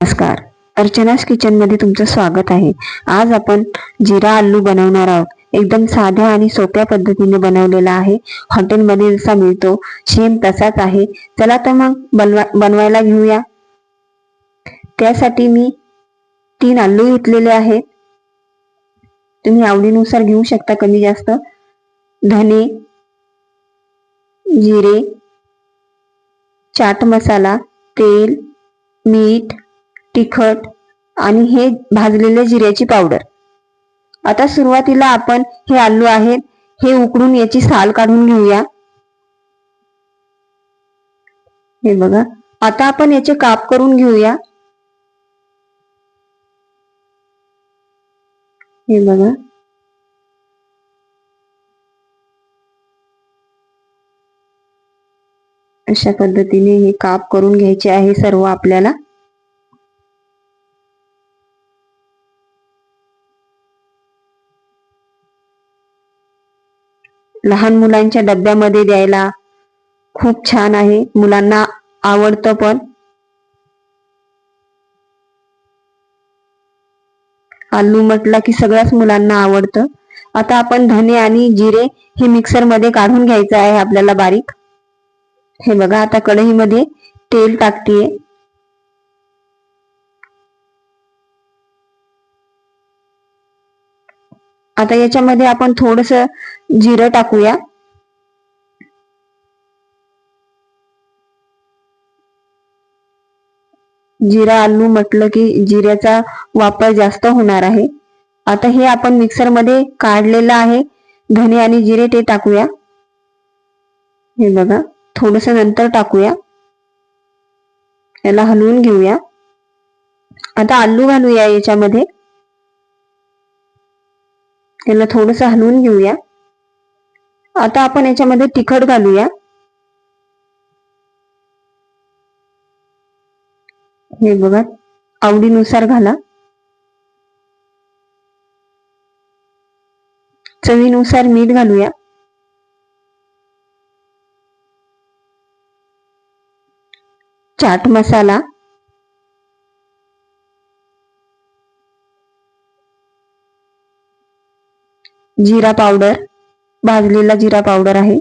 नमस्कार, अर्चनास किचन मध्ये तुमचं स्वागत आहे। आज आपण जिरा आलू बनवणार आहोत। एकदम साध्या आणि सोप्या पद्धतीने बनवलेला आहे। हॉटेलमध्ये जसा मिळतो सेम तसाच आहे। चला तर मग बनवायला घेऊया। त्यासाठी मी 3 आलू घेतलेले आहेत। तुम्ही आवडीनुसार घेऊ शकता, कमी जास्त। धने, जिरे, चाट मसाला, तेल, मीठ, तिखट आणि हे भाजलेले जिऱ्याची पावडर। आता सुरुवातीला आपण हे आलू आहेत हे उकडून याची साल काढून घेऊया। हे बघा, आता आपण याचे काप करून घेऊया। हे बघा, अशा पद्धतीने हे काप करून घ्यायचे आहे सर्व आपल्याला। लहान मुलांच्या डब्यामध्ये द्यायला खूप छान आहे, मुलांना आवडतं पण। आलू म्हटलं की सगळ्याच मुलांना आवडतं। आता आपण धने आणि जिरे हे मिक्सर मध्ये काढून घ्यायचं आहे आपल्याला बारीक। हे बघा, आता कढईमध्ये तेल टाकतेय। आता याच्यामध्ये आपण थोडस जिरं टाकूया। जिरा आलू म्हटलं की जिऱ्याचा वापर जास्त होणार आहे। आता हे आपण मिक्सर मध्ये काढलेलं आहे धने आणि जिरे, ते टाकूया। हे बघा, थोडस नंतर टाकूया। याला हलवून घेऊया। आता आलू घालूया याच्यामध्ये। याला थोडस हलवून घेऊया। आता आपण याच्यामध्ये तिखट घालूया। हे बघा, आवडीनुसार घाला। चवीनुसार मीठ घालूया। चाट मसाला, जिरा पावडर, भाजलेला जिरा पावडर आहे।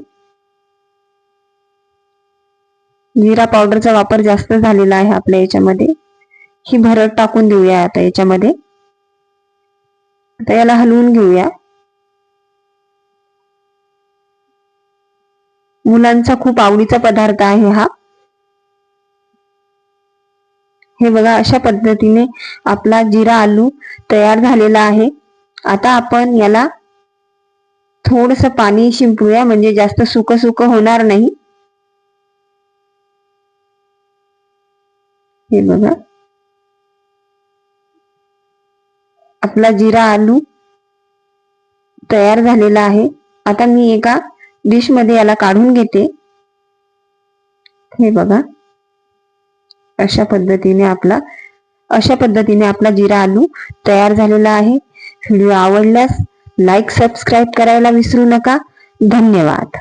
जिरा पावडरचा वापर जास्त झालेला आहे आपल्या याच्यामध्ये। ही भरड टाकून देऊया आता याच्यामध्ये। आता याला हलवून घेऊया। मुलांचा खूप आवडीचा पदार्थ आहे हा। हे बघा, अशा पद्धतीने आपला जिरा आलू तयार झालेला आहे। आता आपण याला थोडस पाणी शिंपडूया, म्हणजे जास्त सुकं सुकं होणार नाही। हे बघा, आपला जिरा आलू तयार झालेला आहे। आता मी एका डिश मध्ये याला काढून घेते। हे बघा, अशा पद्धतीने आपला जिरा आलू तयार झालेला आहे। व्हिडिओ आवडल्यास लाईक, सबस्क्राईब करायला विसरू नका। धन्यवाद।